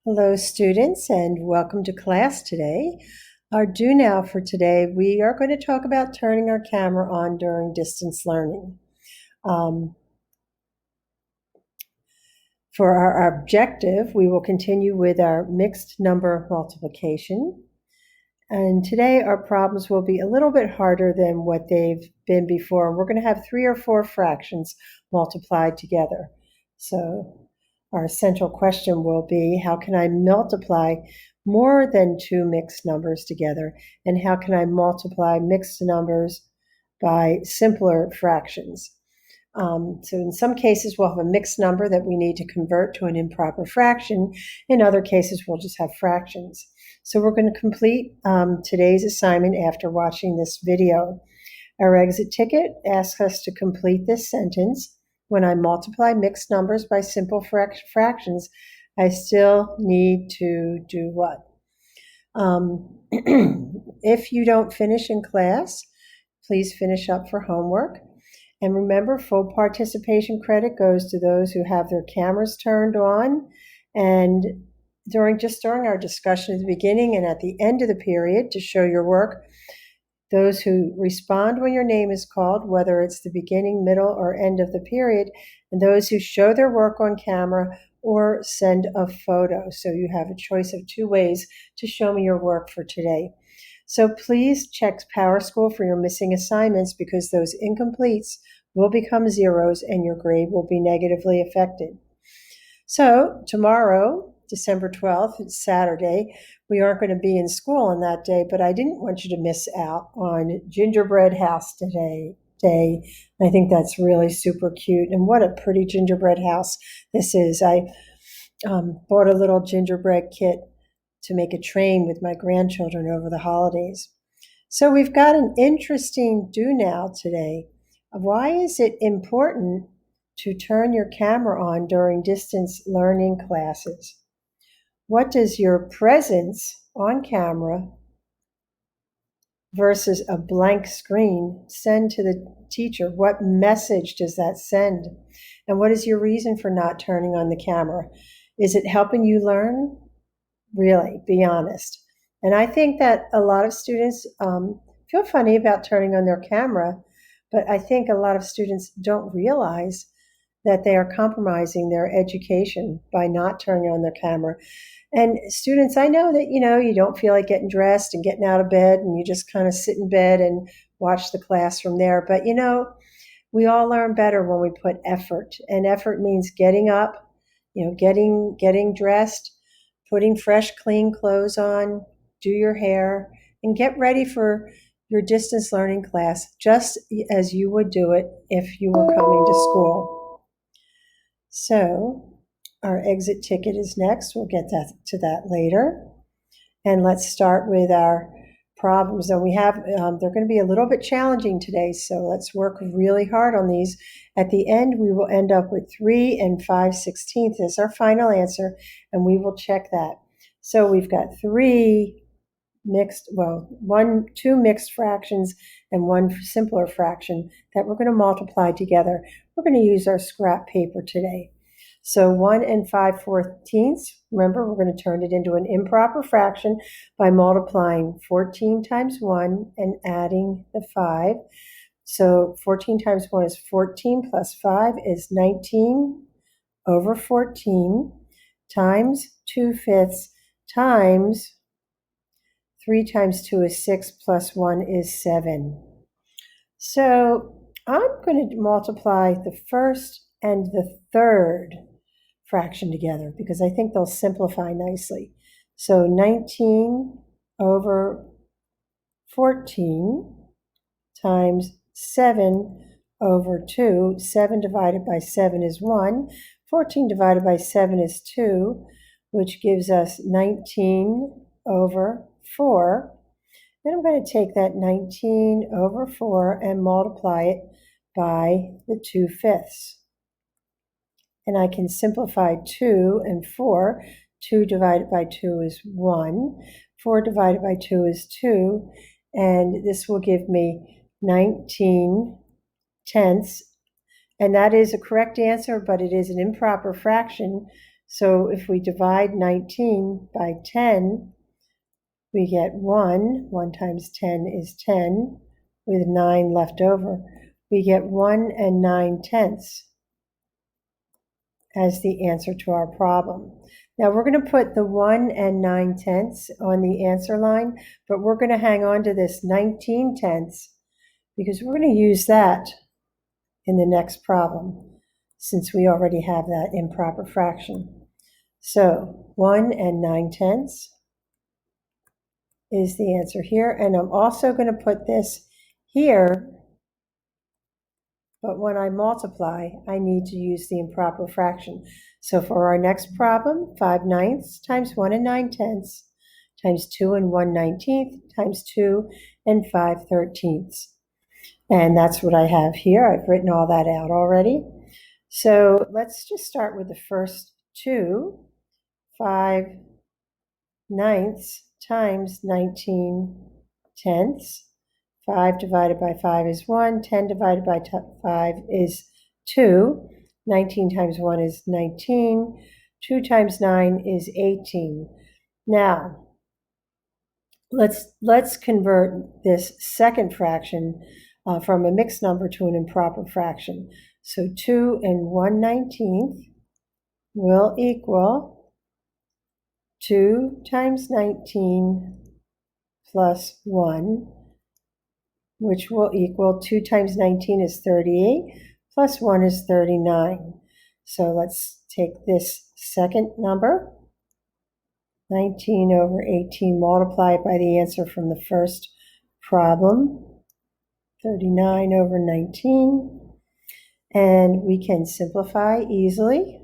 Hello, students, and welcome to class today. Our do now for today, we are going to talk about turning our camera on during distance learning. For our objective, we will continue with our mixed number multiplication. And today our problems will be a little bit harder than what they've been before. We're going to have 3 or 4 fractions multiplied together. So our central question will be, how can I multiply more than 2 mixed numbers together? And how can I multiply mixed numbers by simpler fractions? So in some cases, we'll have a mixed number that we need to convert to an improper fraction. In other cases, we'll just have fractions. So we're going to complete today's assignment after watching this video. Our exit ticket asks us to complete this sentence. When I multiply mixed numbers by simple fractions, I still need to do what? If you don't finish in class, please finish up for homework. And remember, full participation credit goes to those who have their cameras turned on. And during our discussion at the beginning and at the end of the period to show your work, those who respond when your name is called, whether it's the beginning, middle, or end of the period, and those who show their work on camera or send a photo. So you have a choice of 2 ways to show me your work for today. So please check PowerSchool for your missing assignments, because those incompletes will become zeros and your grade will be negatively affected. So tomorrow, December 12th, it's Saturday, we aren't going to be in school on that day, but I didn't want you to miss out on Gingerbread House Day. I think that's really super cute. And what a pretty gingerbread house this is. I bought a little gingerbread kit to make a train with my grandchildren over the holidays. So we've got an interesting do now today. Why is it important to turn your camera on during distance learning classes? What does your presence on camera versus a blank screen send to the teacher? What message does that send? And what is your reason for not turning on the camera? Is it helping you learn? Really, be honest. And I think that a lot of students feel funny about turning on their camera, but I think a lot of students don't realize that they are compromising their education by not turning on their camera. And students, I know that, you don't feel like getting dressed and getting out of bed, and you just kind of sit in bed and watch the class from there. But, we all learn better when we put effort. And effort means getting up, getting dressed, putting fresh, clean clothes on, do your hair, and get ready for your distance learning class just as you would do it if you were coming to school. So our exit ticket is next. We'll get to that later. And let's start with our problems. And we have, they're going to be a little bit challenging today, so let's work really hard on these. At the end, we will end up with 3 and 5/16 as our final answer, and we will check that. So we've got 2 mixed fractions and 1 simpler fraction that we're going to multiply together. We're going to use our scrap paper today. So 1 and 5/14, remember, we're going to turn it into an improper fraction by multiplying 14 times 1 and adding the 5. So 14 times 1 is 14 plus 5 is 19 over 14 times 2/5 times 3 times 2 is 6 plus 1 is 7. So I'm going to multiply the first and the third fraction together because I think they'll simplify nicely. So 19 over 14 times 7 over 2. 7 divided by 7 is 1. 14 divided by 7 is 2, which gives us 19 over 4. Then I'm going to take that 19 over 4 and multiply it by the 2/5. And I can simplify 2 and 4. 2 divided by 2 is 1. 4 divided by 2 is 2. And this will give me 19 tenths. And that is a correct answer, but it is an improper fraction. So if we divide 19 by 10, we get 1. 1 times 10 is 10, with 9 left over. We get 1 and 9/10 as the answer to our problem. Now we're going to put the 1 and 9/10 on the answer line, but we're going to hang on to this 19/10 because we're going to use that in the next problem since we already have that improper fraction. So 1 and 9/10 is the answer here. And I'm also going to put this here, but when I multiply, I need to use the improper fraction. So for our next problem, 5/9 times 1 and 9/10 times 2 and 1/19 times 2 and 5/13. And that's what I have here. I've written all that out already. So let's just start with the first two. 5/9 times 19/10. 5 divided by 5 is 1. 10 divided by 5 is 2. 19 times 1 is 19. 2 times 9 is 18. Now, let's convert this second fraction from a mixed number to an improper fraction. So 2 and 1/19 will equal 2 times 19 plus 1, which will equal 2 times 19 is 38, plus 1 is 39. So let's take this second number, 19 over 18, multiply it by the answer from the first problem, 39 over 19. And we can simplify easily.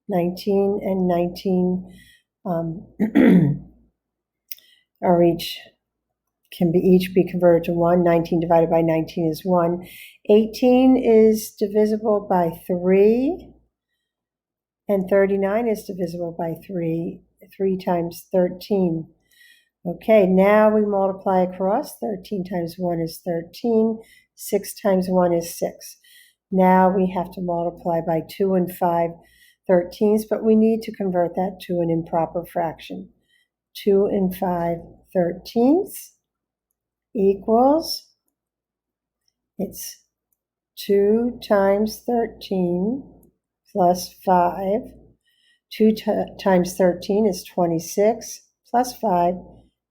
19 and 19 are each be converted to 1. 19 divided by 19 is 1. 18 is divisible by 3. And 39 is divisible by 3. 3 times 13. Okay, now we multiply across. 13 times 1 is 13. 6 times 1 is 6. Now we have to multiply by 2 and 5/13, but we need to convert that to an improper fraction. 2 and 5/13 equals, it's 2 times 13 plus 5. 2 times 13 is 26, plus 5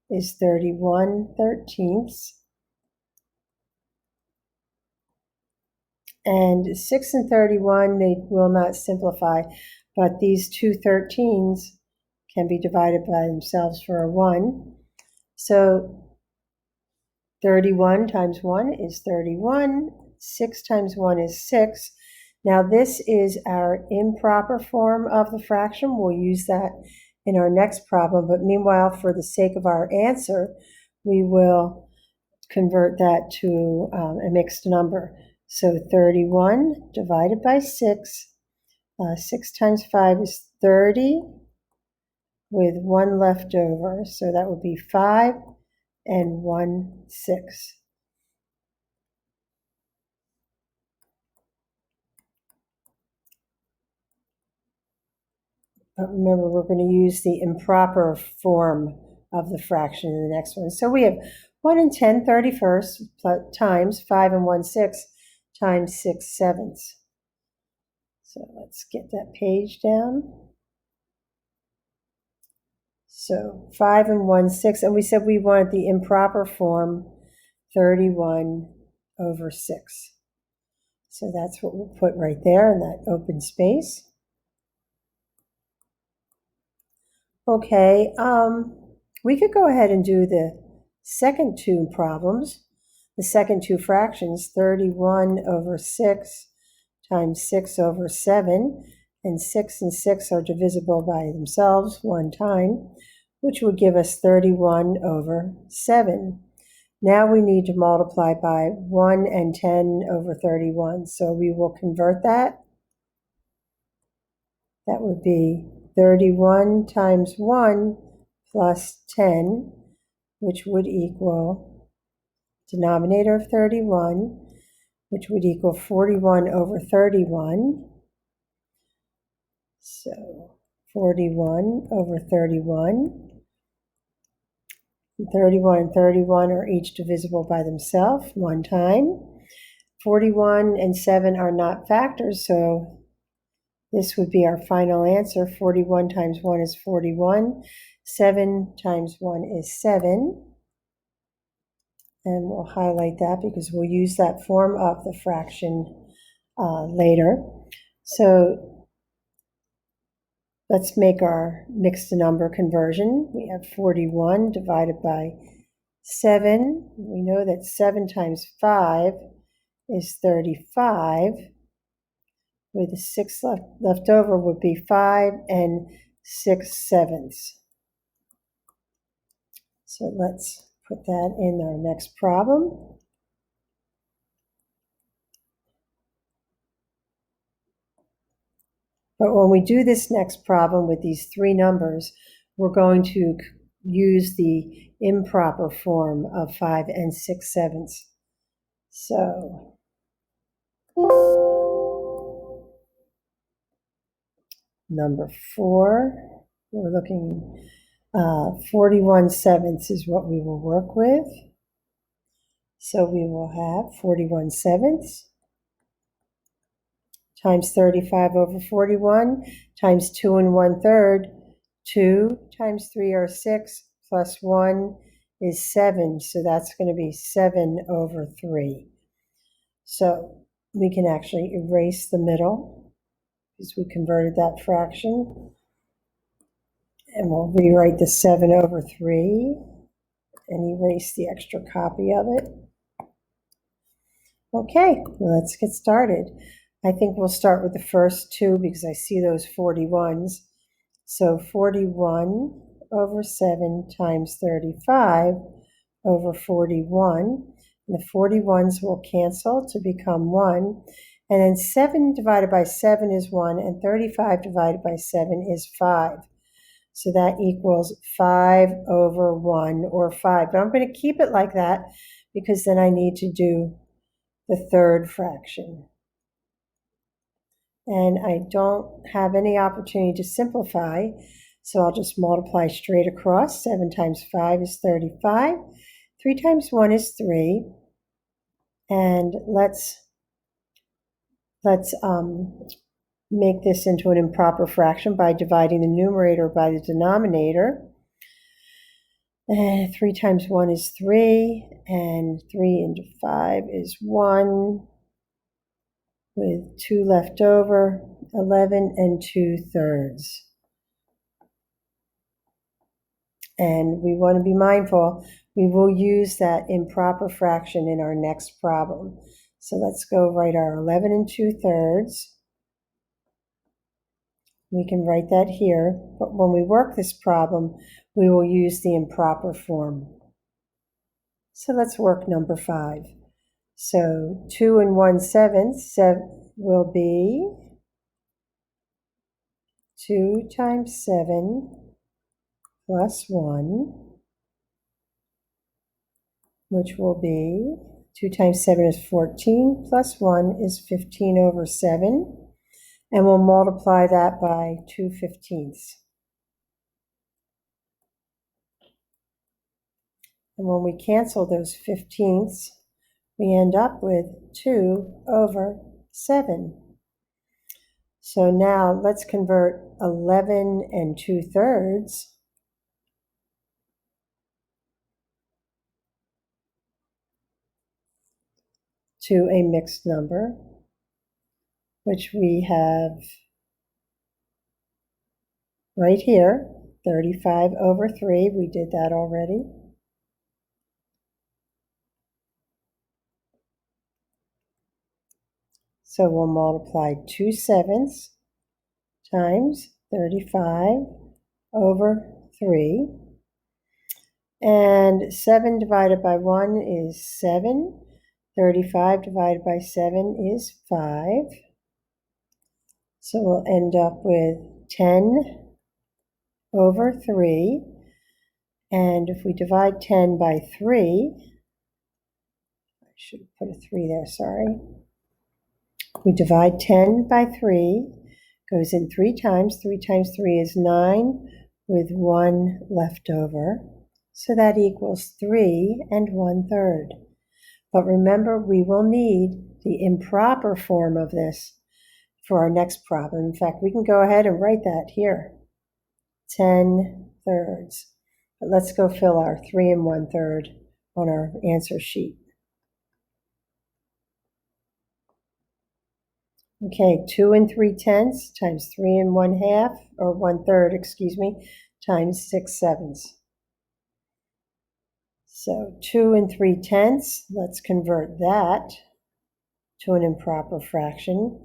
is 31/13. And 6 and 31, they will not simplify, but these two 13s can be divided by themselves for a 1. So 31 times 1 is 31. 6 times 1 is 6. Now this is our improper form of the fraction. We'll use that in our next problem, but meanwhile, for the sake of our answer, we will convert that to a mixed number. So 31 divided by 6. 6 times 5 is 30, with 1 left over. So that would be 5 and 1/6. But remember, we're going to use the improper form of the fraction in the next one. So we have 1 and 10/31 times 5 and 1/6 times 6/7. So let's get that page down. So 5 and 1/6, and we said we wanted the improper form, 31 over 6. So that's what we'll put right there in that open space. Okay, we could go ahead and do the second two problems, the second two fractions, 31 over 6 times 6 over 7, and 6 and 6 are divisible by themselves one time, which would give us 31 over 7. Now we need to multiply by 1 and 10 over 31, so we will convert that. That would be 31 times 1 plus 10, which would equal denominator of 31, which would equal 41 over 31. So 41 over 31. 31 and 31 are each divisible by themselves one time. 41 and 7 are not factors, so this would be our final answer. 41 times 1 is 41. 7 times 1 is 7. And we'll highlight that because we'll use that form of the fraction later. So let's make our mixed number conversion. We have 41 divided by 7. We know that 7 times 5 is 35. With the 6 left over would be 5 and 6/7. So let's put that in our next problem. But when we do this next problem with these three numbers, we're going to use the improper form of 5 and 6/7. So number 4, we're looking 41/7 is what we will work with. So we will have 41/7 times 35 over 41 times 2 1/3. 2 times 3 are 6 plus 1 is 7. So that's going to be 7 over 3. So we can actually erase the middle because we converted that fraction. And we'll rewrite the 7 over 3 and erase the extra copy of it. Okay, well, let's get started. I think we'll start with the first two because I see those 41s. So 41 over 7 times 35 over 41. And the 41s will cancel to become 1. And then 7 divided by 7 is 1, and 35 divided by 7 is 5. So that equals 5 over 1, or 5. But I'm going to keep it like that because then I need to do the third fraction. And I don't have any opportunity to simplify, so I'll just multiply straight across. 7 times 5 is 35. 3 times 1 is 3. And let's make this into an improper fraction by dividing the numerator by the denominator. And 3 times 1 is 3, and 3 into 5 is 1, with 2 left over, 11 and 2/3. And we want to be mindful, we will use that improper fraction in our next problem. So let's go write our 11 and 2/3. We can write that here, but when we work this problem, we will use the improper form. So let's work number 5. So 2 1/7 will be 2 times 7 plus 1, which will be 2 times 7 is 14, plus 1 is 15 over 7. And we'll multiply that by 2/15. And when we cancel those 15ths, we end up with 2 over 7. So now let's convert 11 and 2/3 to a mixed number, which we have right here, 35 over 3. We did that already. So we'll multiply 2/7 times 35 over 3. And 7 divided by 1 is 7. 35 divided by 7 is 5. So we'll end up with 10 over 3. And if we divide 10 by 3, I should put a 3 there, sorry. We divide 10 by 3, goes in 3 times. 3 times 3 is 9, with 1 left over. So that equals 3 1/3. But remember, we will need the improper form of this for our next problem. In fact, we can go ahead and write that here, 10/3. But let's go fill our 3 1/3 on our answer sheet. Okay, 2 3/10 times 3 1/2, or 1/3, excuse me, times 6/7. So 2 3/10, let's convert that to an improper fraction.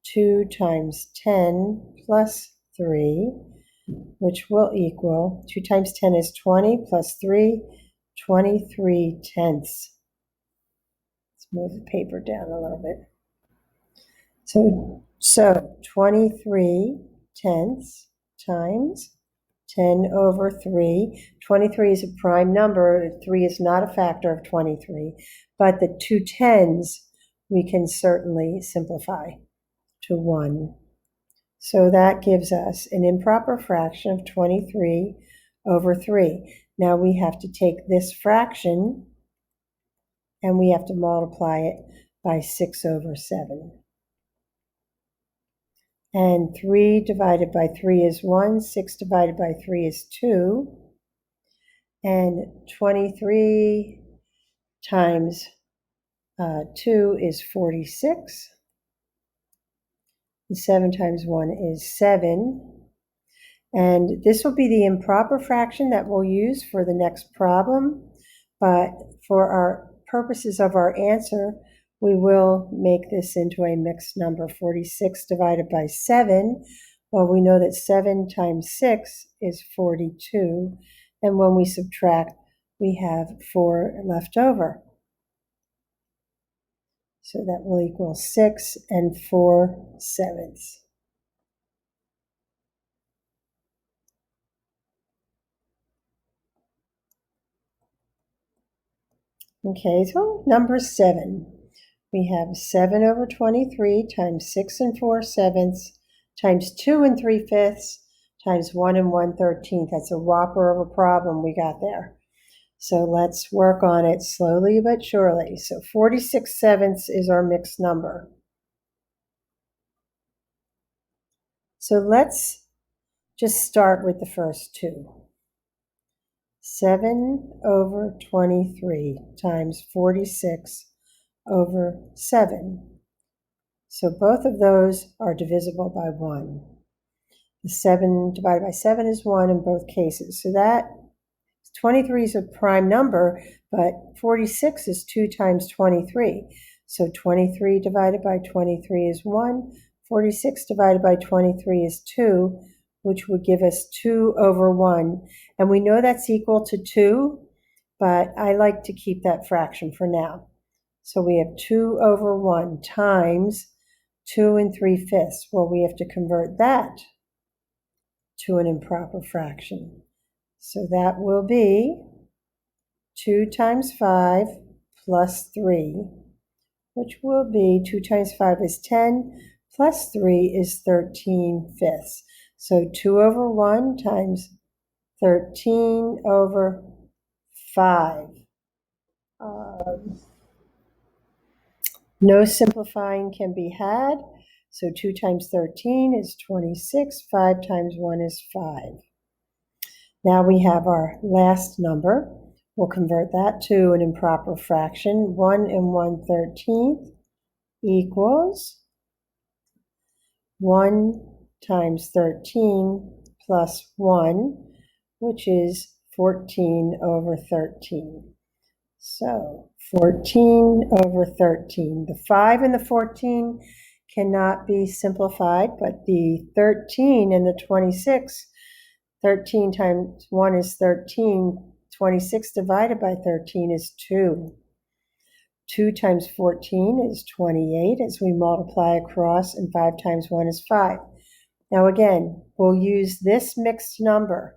2 times 10 plus 3, which will equal, 2 times 10 is 20, plus 3, 23/10. Let's move the paper down a little bit. So 23/10 times 10/3. 23 is a prime number. 3 is not a factor of 23, but the 2 10s we can certainly simplify to 1. So that gives us an improper fraction of 23/3. Now we have to take this fraction and we have to multiply it by 6/7. And 3 divided by 3 is 1, 6 divided by 3 is 2, and 23 times 2 is 46, and 7 times 1 is 7, and this will be the improper fraction that we'll use for the next problem, but for our purposes of our answer, we will make this into a mixed number. 46 divided by 7, well, we know that 7 times 6 is 42, and when we subtract, we have 4 left over. So that will equal 6 4/7. Okay, so number 7. We have 7/23 times 6 4/7 times 2 3/5 times 1 1/13. That's a whopper of a problem we got there. So let's work on it slowly but surely. So 46/7 is our mixed number. So let's just start with the first two. 7/23 times 46/7. So both of those are divisible by 1. The 7 divided by 7 is 1 in both cases. So that 23 is a prime number, but 46 is 2 times 23. So 23 divided by 23 is 1. 46 divided by 23 is 2, which would give us 2/1. And we know that's equal to 2, but I like to keep that fraction for now. So we have 2/1 times 2 3/5. Well, we have to convert that to an improper fraction. So that will be 2 times 5 plus 3, which will be 2 times 5 is 10, plus 3 is 13/5. So 2/1 times 13/5. No simplifying can be had. So 2 times 13 is 26. 5 times 1 is 5. Now we have our last number. We'll convert that to an improper fraction. 1 1/13 equals 1 times 13 plus 1, which is 14/13. So 14/13. The 5 and the 14 cannot be simplified, but the 13 and the 26, 13 times 1 is 13. 26 divided by 13 is 2. 2 times 14 is 28 as we multiply across, and 5 times 1 is 5. Now again, we'll use this mixed number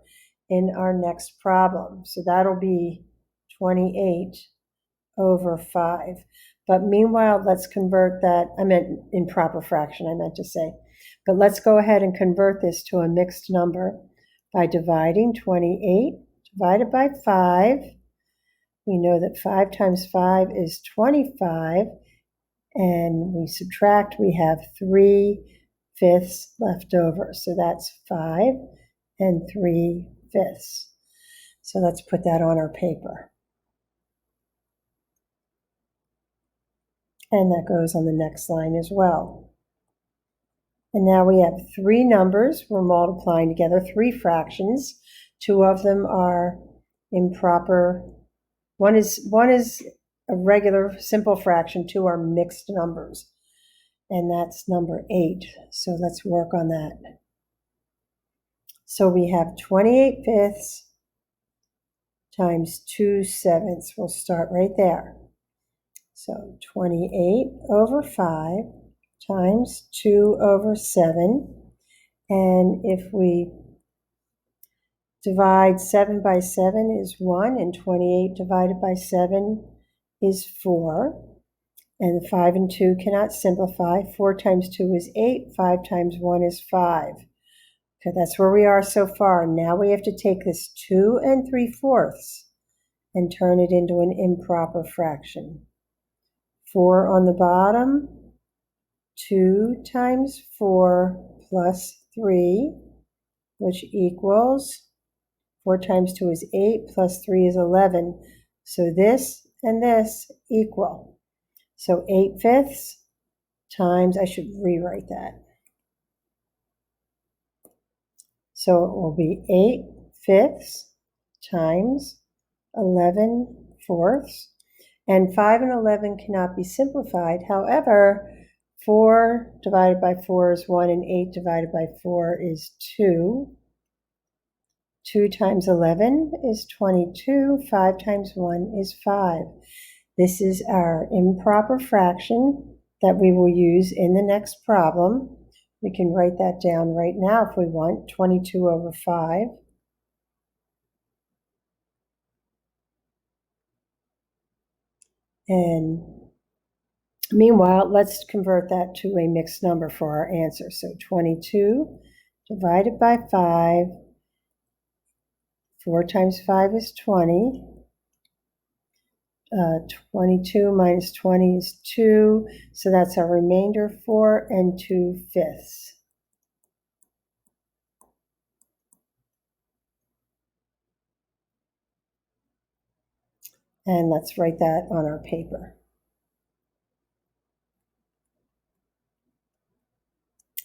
in our next problem. So that'll be 28/5. But meanwhile, let's convert that, I meant improper fraction, I meant to say. But let's go ahead and convert this to a mixed number by dividing 28 divided by 5. We know that 5 times 5 is 25, and we subtract, we have 3/5 left over. So that's 5 3/5. So let's put that on our paper. And that goes on the next line as well. And now we have three numbers we're multiplying together, three fractions. Two of them are improper. One is a regular simple fraction, two are mixed numbers. And that's number 8. So let's work on that. So we have 28/5 times 2/7. We'll start right there. So 28/5 times 2/7. And if we divide 7 by 7 is 1, and 28 divided by 7 is 4. And 5 and 2 cannot simplify. 4 times 2 is 8. 5 times 1 is 5. Okay, that's where we are so far. Now we have to take this 2 3/4 and turn it into an improper fraction. 4 on the bottom, 2 times 4 plus 3, which equals 4 times 2 is 8, plus 3 is 11. So this and this equal. So 8/5 times, I should rewrite that. So it will be 8/5 times 11/4. And 5 and 11 cannot be simplified. However, 4 divided by 4 is 1, and 8 divided by 4 is 2. 2 times 11 is 22. 5 times 1 is 5. This is our improper fraction that we will use in the next problem. We can write that down right now if we want, 22/5. And meanwhile, let's convert that to a mixed number for our answer. So 22 divided by 5. 4 times 5 is 20. 22 minus 20 is 2. So that's our remainder, 4 2/5. And let's write that on our paper.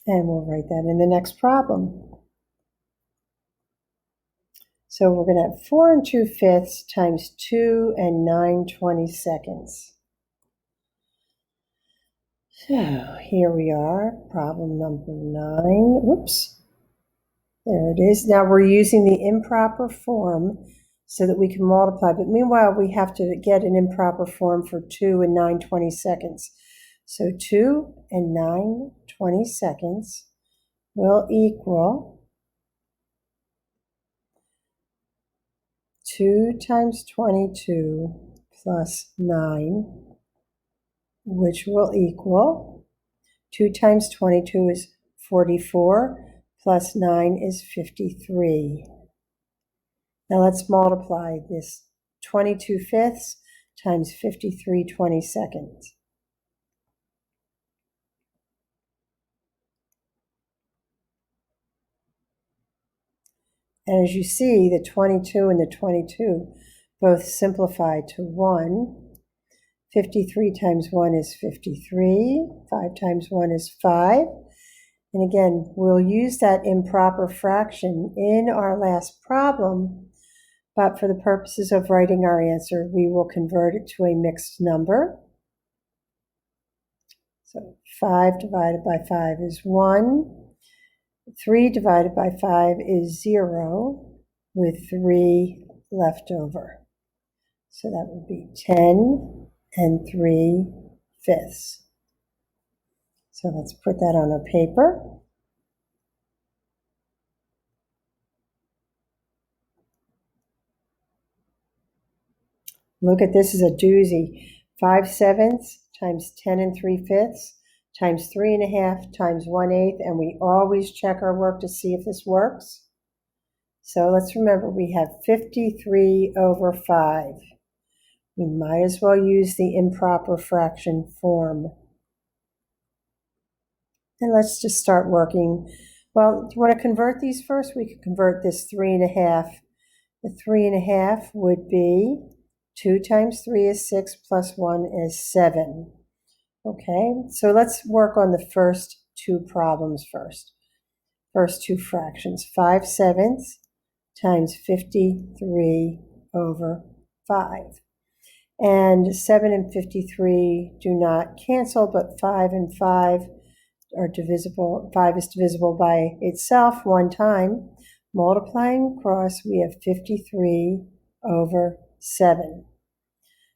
And we'll write that in the next problem. So we're going to have 4 2/5 times 2 9/22. So here we are, problem number 9. Whoops. There it is. Now we're using the improper form so that we can multiply. But meanwhile, we have to get an improper form for 2 9/22. So 2 9/22 will equal 2 times 22 plus 9, which will equal 2 times 22 is 44, plus 9 is 53. Now let's multiply this 22/5 times 53/22. And as you see, the 22 and the 22 both simplify to 1. 53 times 1 is 53. 5 times 1 is 5. And again, we'll use that improper fraction in our last problem, but for the purposes of writing our answer, we will convert it to a mixed number. So 5 divided by 5 is 1. 3 divided by 5 is 0, with 3 left over. So that would be 10 3/5. So let's put that on our paper. Look at this, is a doozy. 5/7 times 10 3/5 times 3.5 times 1/8, and we always check our work to see if this works. So let's remember we have 53 over 5. We might as well use the improper fraction form. And let's just start working. Well, do you want to convert these first? We could convert this 3.5. The 3.5 would be 2 times 3 is 6 plus 1 is 7. Okay, so let's work on the first two problems first. First two fractions, 5/7 times 53 over 5. And 7 and 53 do not cancel, but 5 and 5 are divisible. 5 is divisible by itself one time. Multiplying across, we have 53 over 7.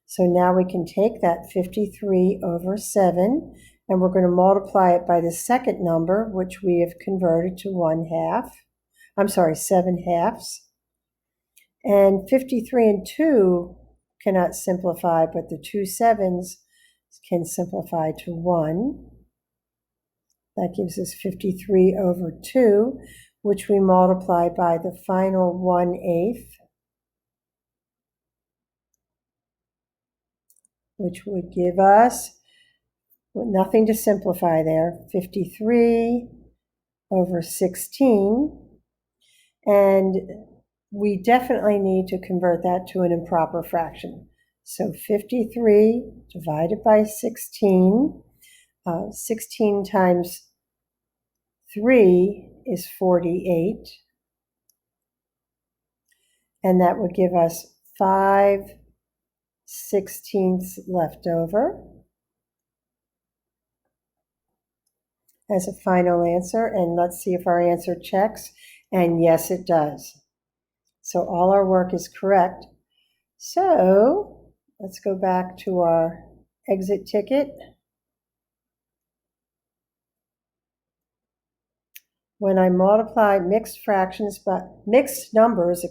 So now we can take that 53 over 7, and we're going to multiply it by the second number, which we have converted to 7/2. And 53 and 2 cannot simplify, but the 2 7s can simplify to 1. That gives us 53 over 2, which we multiply by the final 1/8, which would give us, nothing to simplify there, 53 over 16. And we definitely need to convert that to an improper fraction. So 53 divided by 16. 16 times 3 is 48. And that would give us 5/16 left over as a final answer. And let's see if our answer checks. And yes, it does. So all our work is correct. So let's go back to our exit ticket. When I multiply mixed numbers,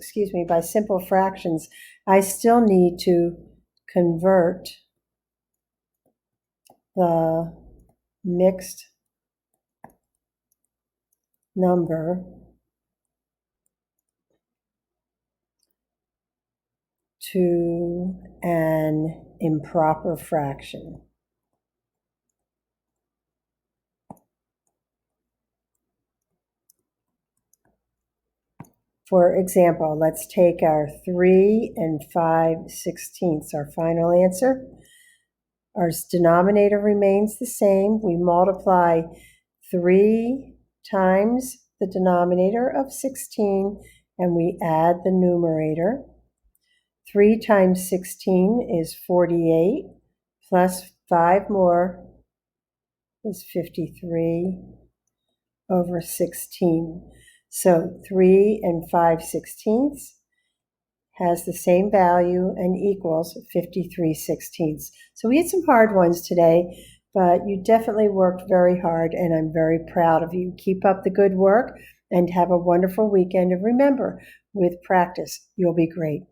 by simple fractions, I still need to convert the mixed number to an improper fraction. For example, let's take our 3 and 5/16, our final answer. Our denominator remains the same. We multiply 3 times the denominator of 16, and we add the numerator. 3 times 16 is 48, plus 5 more is 53 over 16. So 3 and 5/16 has the same value and equals 53/16. So we had some hard ones today, but you definitely worked very hard, and I'm very proud of you. Keep up the good work and have a wonderful weekend. And remember, with practice, you'll be great.